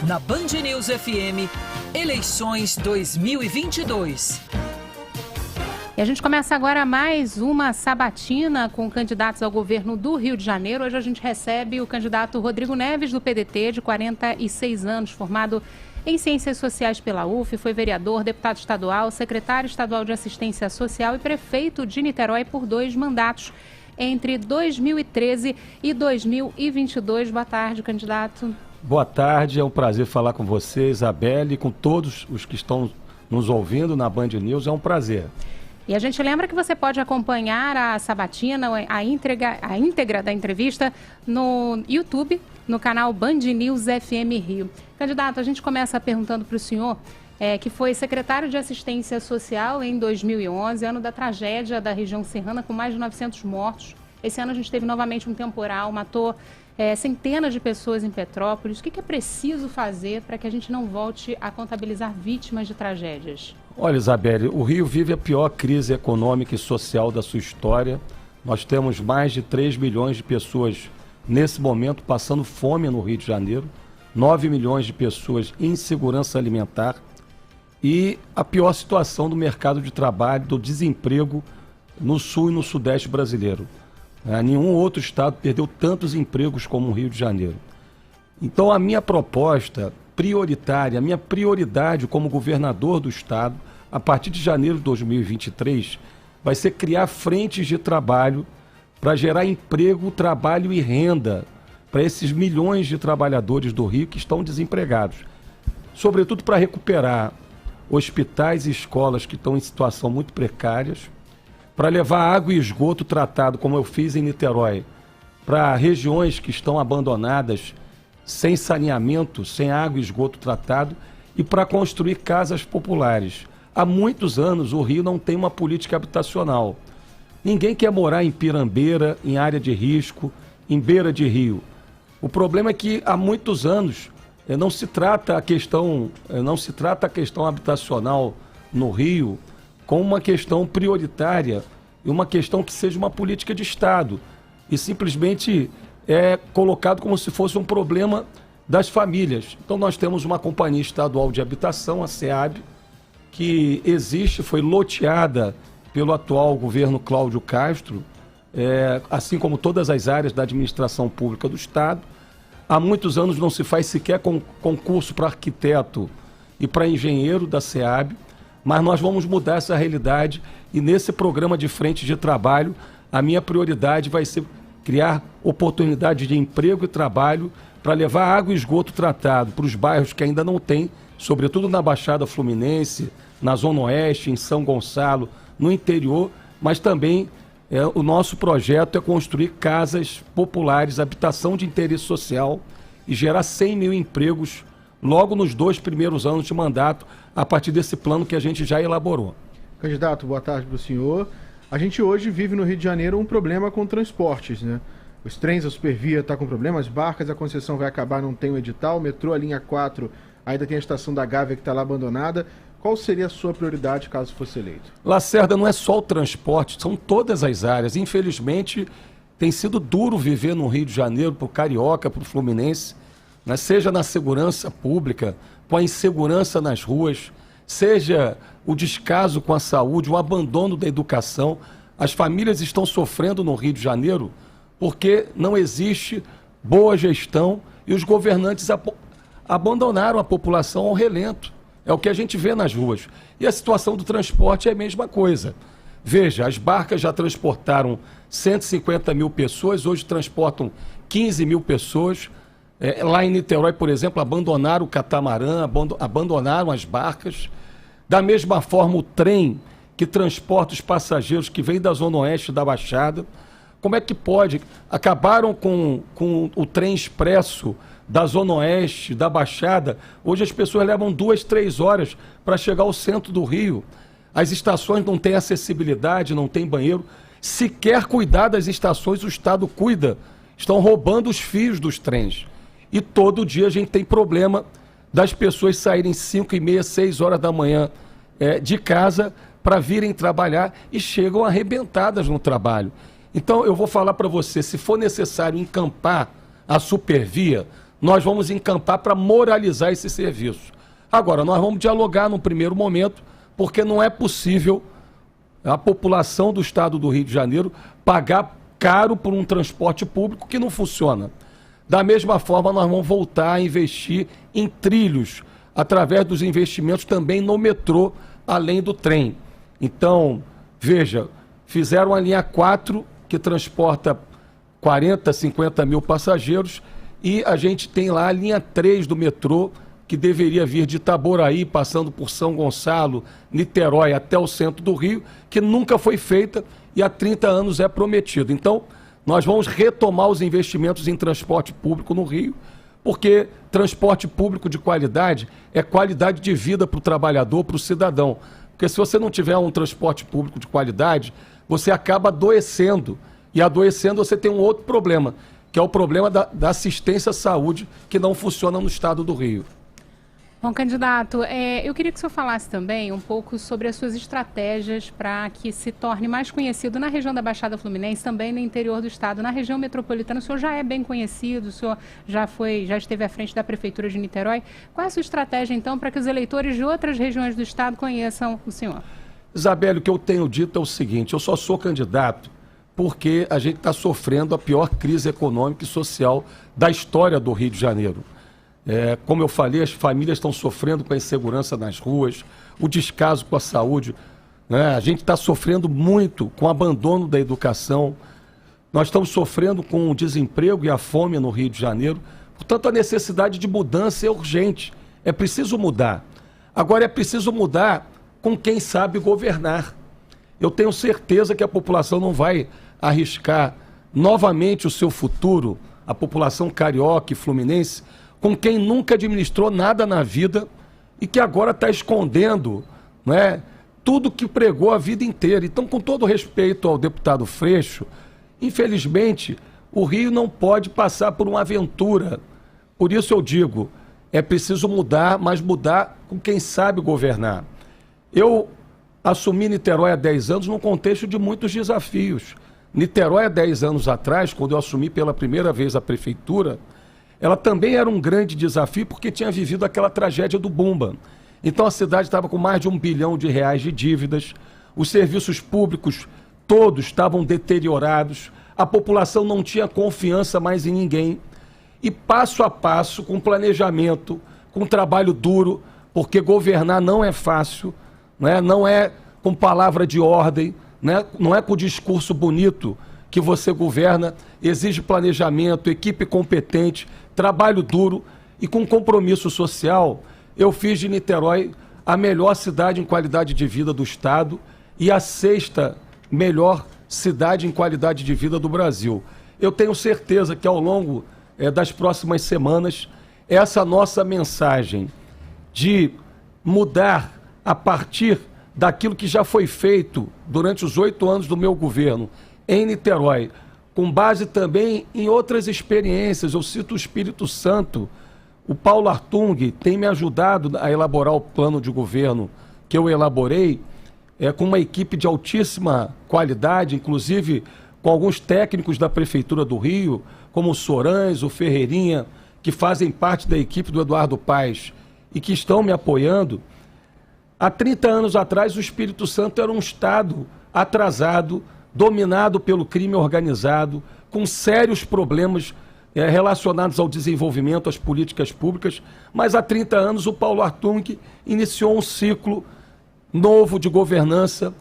Na Band News FM, eleições 2022. E a gente começa agora mais uma sabatina com candidatos ao governo do Rio de Janeiro. Hoje a gente recebe o candidato Rodrigo Neves, do PDT, de 46 anos, formado em Ciências Sociais pela UF, foi vereador, deputado estadual, secretário estadual de Assistência Social e prefeito de Niterói por 2 mandatos entre 2013 e 2022. Boa tarde, candidato. Boa tarde, é um prazer falar com você, Isabelle, e com todos os que estão nos ouvindo na Band News, é um prazer. E a gente lembra que você pode acompanhar a sabatina, a íntegra da entrevista no YouTube, no canal Band News FM Rio. Candidato, a gente começa perguntando para o senhor, que foi secretário de Assistência Social em 2011, ano da tragédia da região serrana, com mais de 900 mortos. Esse ano a gente teve novamente um temporal, matou centenas de pessoas em Petrópolis. O que é preciso fazer para que a gente não volte a contabilizar vítimas de tragédias? Olha, Isabelle, o Rio vive a pior crise econômica e social da sua história. Nós temos mais de 3 milhões de pessoas nesse momento passando fome no Rio de Janeiro, 9 milhões de pessoas em insegurança alimentar e a pior situação do mercado de trabalho, do desemprego no sul e no sudeste brasileiro. Nenhum outro estado perdeu tantos empregos como o Rio de Janeiro. Então a minha proposta prioritária, a minha prioridade como governador do estado, a partir de janeiro de 2023, vai ser criar frentes de trabalho para gerar emprego, trabalho e renda para esses milhões de trabalhadores do Rio que estão desempregados. Sobretudo para recuperar hospitais e escolas que estão em situação muito precárias, para levar água e esgoto tratado, como eu fiz em Niterói, para regiões que estão abandonadas, sem saneamento, sem água e esgoto tratado, e para construir casas populares. Há muitos anos o Rio não tem uma política habitacional. Ninguém quer morar em Pirambeira, em área de risco, em beira de rio. O problema é que há muitos anos não se trata a questão habitacional no Rio como uma questão prioritária e uma questão que seja uma política de Estado. E simplesmente é colocado como se fosse um problema das famílias. Então nós temos uma companhia estadual de habitação, a SEAB, que existe, foi loteada pelo atual governo Cláudio Castro, assim como todas as áreas da administração pública do Estado. Há muitos anos não se faz sequer concurso para arquiteto e para engenheiro da SEAB, mas nós vamos mudar essa realidade e nesse programa de frente de trabalho, a minha prioridade vai ser criar oportunidades de emprego e trabalho para levar água e esgoto tratado para os bairros que ainda não têm, sobretudo na Baixada Fluminense, na Zona Oeste, em São Gonçalo, no interior, mas também o nosso projeto é construir casas populares, habitação de interesse social e gerar 100 mil empregos logo nos 2 primeiros anos de mandato, a partir desse plano que a gente já elaborou. Candidato, boa tarde para o senhor. A gente hoje vive no Rio de Janeiro um problema com transportes, né? Os trens, a Supervia está com problema, as barcas, a concessão vai acabar, não tem o edital, o metrô, a linha 4, ainda tem a estação da Gávea que está lá abandonada. Qual seria a sua prioridade caso fosse eleito? Lacerda, não é só o transporte, são todas as áreas. Infelizmente, tem sido duro viver no Rio de Janeiro, para o carioca, para o fluminense, né? Seja na segurança pública, com a insegurança nas ruas, seja o descaso com a saúde, o abandono da educação. As famílias estão sofrendo no Rio de Janeiro porque não existe boa gestão e os governantes abandonaram a população ao relento. É o que a gente vê nas ruas. E a situação do transporte é a mesma coisa. Veja, as barcas já transportaram 150 mil pessoas, hoje transportam 15 mil pessoas. Lá em Niterói, por exemplo, abandonaram o catamarã, abandonaram as barcas. Da mesma forma, o trem que transporta os passageiros que vêm da Zona Oeste da Baixada. Como é que pode? Acabaram com o trem expresso da Zona Oeste, da Baixada. Hoje as pessoas levam 2, 3 horas para chegar ao centro do Rio. As estações não têm acessibilidade, não tem banheiro. Sequer cuidar das estações, o Estado cuida. Estão roubando os fios dos trens. E todo dia a gente tem problema das pessoas saírem 5h30, 6 horas da manhã de casa para virem trabalhar e chegam arrebentadas no trabalho. Então eu vou falar para você, se for necessário encampar a Supervia, nós vamos encampar para moralizar esse serviço. Agora, nós vamos dialogar no primeiro momento, porque não é possível a população do estado do Rio de Janeiro pagar caro por um transporte público que não funciona. Da mesma forma, nós vamos voltar a investir em trilhos, através dos investimentos também no metrô, além do trem. Então, veja, fizeram a linha 4, que transporta 40, 50 mil passageiros, e a gente tem lá a linha 3 do metrô, que deveria vir de Itaboraí, passando por São Gonçalo, Niterói, até o centro do Rio, que nunca foi feita e há 30 anos é prometido. Então, nós vamos retomar os investimentos em transporte público no Rio, porque transporte público de qualidade é qualidade de vida para o trabalhador, para o cidadão. Porque se você não tiver um transporte público de qualidade, você acaba adoecendo. E adoecendo você tem um outro problema, que é o problema da assistência à saúde, que não funciona no estado do Rio. Bom, candidato, eu queria que o senhor falasse também um pouco sobre as suas estratégias para que se torne mais conhecido na região da Baixada Fluminense, também no interior do estado, na região metropolitana. O senhor já é bem conhecido, o senhor já esteve à frente da Prefeitura de Niterói. Qual é a sua estratégia, então, para que os eleitores de outras regiões do estado conheçam o senhor? Isabelle, o que eu tenho dito é o seguinte: eu só sou candidato porque a gente está sofrendo a pior crise econômica e social da história do Rio de Janeiro. Como eu falei, as famílias estão sofrendo com a insegurança nas ruas, o descaso com a saúde, né? A gente está sofrendo muito com o abandono da educação, nós estamos sofrendo com o desemprego e a fome no Rio de Janeiro. Portanto, a necessidade de mudança é urgente, é preciso mudar. Agora, é preciso mudar com quem sabe governar. Eu tenho certeza que a população não vai arriscar novamente o seu futuro, a população carioca e fluminense, com quem nunca administrou nada na vida e que agora está escondendo, né, tudo que pregou a vida inteira. Então, com todo respeito ao deputado Freixo, infelizmente, o Rio não pode passar por uma aventura. Por isso eu digo, é preciso mudar, mas mudar com quem sabe governar. Eu assumi Niterói há 10 anos num contexto de muitos desafios. Niterói, há 10 anos atrás, quando eu assumi pela primeira vez a prefeitura, ela também era um grande desafio porque tinha vivido aquela tragédia do Bumba. Então a cidade estava com mais de R$1 bilhão de dívidas, os serviços públicos todos estavam deteriorados, a população não tinha confiança mais em ninguém. E passo a passo, com planejamento, com trabalho duro, porque governar não é fácil, né? Não é com palavra de ordem, né? Não é com discurso bonito que você governa, exige planejamento, equipe competente, trabalho duro e com compromisso social. Eu fiz de Niterói a melhor cidade em qualidade de vida do estado e a 6ª melhor cidade em qualidade de vida do Brasil. Eu tenho certeza que ao longo das próximas semanas, essa nossa mensagem de mudar a partir daquilo que já foi feito durante os 8 anos do meu governo em Niterói, com base também em outras experiências. Eu cito o Espírito Santo. O Paulo Artung tem me ajudado a elaborar o plano de governo que eu elaborei, com uma equipe de altíssima qualidade, inclusive com alguns técnicos da Prefeitura do Rio, como o Sorães, o Ferreirinha, que fazem parte da equipe do Eduardo Paes e que estão me apoiando. Há 30 anos atrás, o Espírito Santo era um estado atrasado, dominado pelo crime organizado, com sérios problemas relacionados ao desenvolvimento, às políticas públicas, mas há 30 anos o Paulo Artung iniciou um ciclo novo de governança,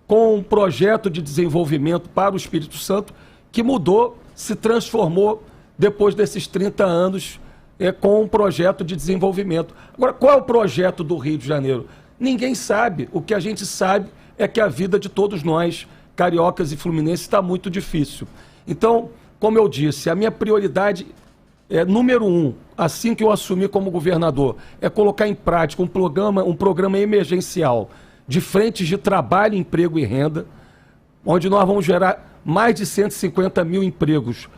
com um projeto de desenvolvimento para o Espírito Santo, que mudou, se transformou depois desses 30 anos com um projeto de desenvolvimento. Agora, qual é o projeto do Rio de Janeiro? Ninguém sabe. O que a gente sabe é que a vida de todos nós, cariocas e fluminenses, está muito difícil. Então, como eu disse, a minha prioridade número 1, assim que eu assumir como governador, é colocar em prática um programa emergencial de frentes de trabalho, emprego e renda, onde nós vamos gerar mais de 150 mil empregos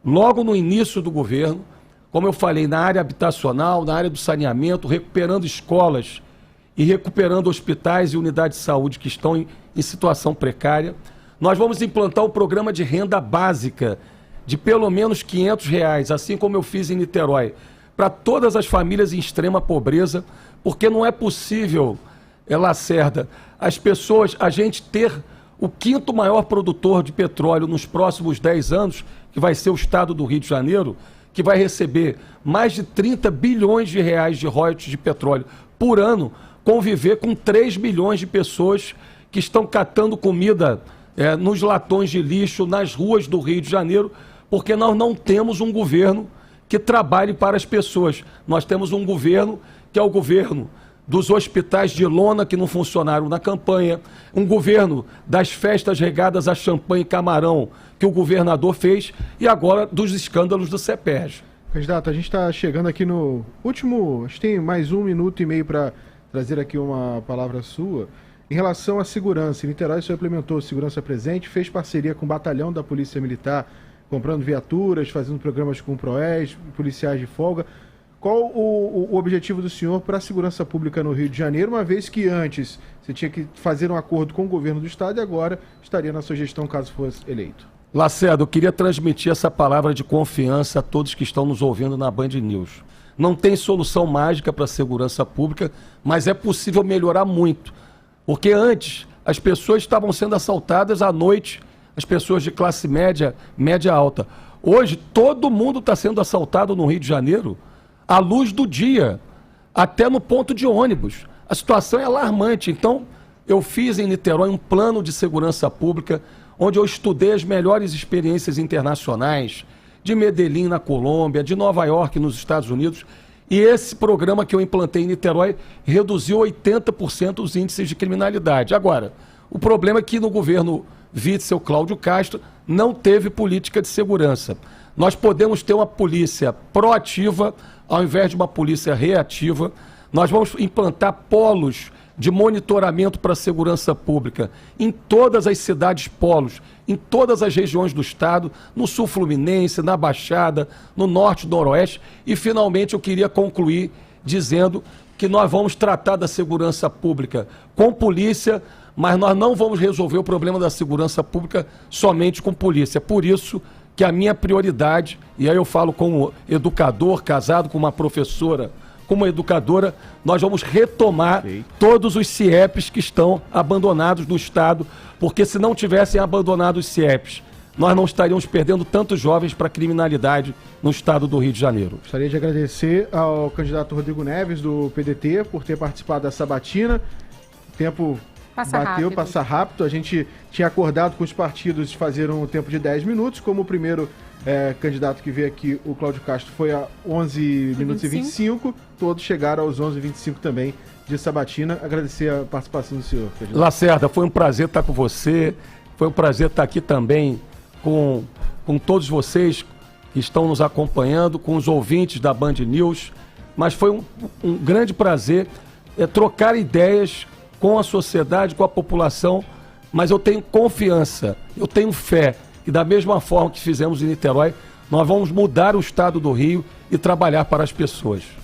logo no início do governo, como eu falei, na área habitacional, na área do saneamento, recuperando escolas e recuperando hospitais e unidades de saúde que estão em situação precária. Nós vamos implantar um programa de renda básica de pelo menos R$500, assim como eu fiz em Niterói, para todas as famílias em extrema pobreza, porque não é possível, Lacerda, as pessoas, a gente ter o 5º maior produtor de petróleo nos próximos 10 anos, que vai ser o estado do Rio de Janeiro, que vai receber mais de 30 bilhões de reais de royalties de petróleo por ano, conviver com 3 milhões de pessoas que estão catando comida nos latões de lixo, nas ruas do Rio de Janeiro, porque nós não temos um governo que trabalhe para as pessoas. Nós temos um governo que é o governo dos hospitais de lona que não funcionaram na campanha, um governo das festas regadas a champanhe e camarão que o governador fez e agora dos escândalos do CEPERJ. Candidato, a gente está chegando aqui no último, acho que tem mais 1 minuto e meio para trazer aqui uma palavra sua. Em relação à segurança, em Niterói o senhor implementou segurança presente, fez parceria com o batalhão da Polícia Militar, comprando viaturas, fazendo programas com o PROES, policiais de folga. Qual o objetivo do senhor para a segurança pública no Rio de Janeiro, uma vez que antes você tinha que fazer um acordo com o governo do estado e agora estaria na sua gestão caso fosse eleito? Lacerda, eu queria transmitir essa palavra de confiança a todos que estão nos ouvindo na Band News. Não tem solução mágica para a segurança pública, mas é possível melhorar muito. Porque antes as pessoas estavam sendo assaltadas à noite, as pessoas de classe média, média alta. Hoje todo mundo está sendo assaltado no Rio de Janeiro à luz do dia, até no ponto de ônibus. A situação é alarmante. Então, eu fiz em Niterói um plano de segurança pública, onde eu estudei as melhores experiências internacionais, de Medellín na Colômbia, de Nova York nos Estados Unidos, e esse programa que eu implantei em Niterói reduziu 80% os índices de criminalidade. Agora, o problema é que no governo Witzel Cláudio Castro não teve política de segurança. Nós podemos ter uma polícia proativa ao invés de uma polícia reativa. Nós vamos implantar polos de monitoramento para a segurança pública em todas as cidades polos, em todas as regiões do estado, no sul fluminense, na Baixada, no norte, noroeste. E finalmente eu queria concluir dizendo que nós vamos tratar da segurança pública com polícia, mas nós não vamos resolver o problema da segurança pública somente com polícia. Por isso que a minha prioridade, e aí eu falo como educador, casado com uma professora, como educadora, nós vamos retomar todos os CIEPs que estão abandonados no estado, porque se não tivessem abandonado os CIEPs, nós não estaríamos perdendo tantos jovens para a criminalidade no estado do Rio de Janeiro. Gostaria de agradecer ao candidato Rodrigo Neves, do PDT, por ter participado da sabatina. O tempo passa rápido. A gente tinha acordado com os partidos de fazer um tempo de 10 minutos, como o primeiro candidato que veio aqui, o Cláudio Castro, foi a 11 minutos e 25, todos chegaram aos 11h25 também de sabatina. Agradecer a participação do senhor, candidato. Lacerda, foi um prazer estar com você, foi um prazer estar aqui também com todos vocês que estão nos acompanhando, com os ouvintes da Band News, mas foi um grande prazer trocar ideias com a sociedade, com a população, mas eu tenho confiança, eu tenho fé que da mesma forma que fizemos em Niterói, nós vamos mudar o estado do Rio e trabalhar para as pessoas.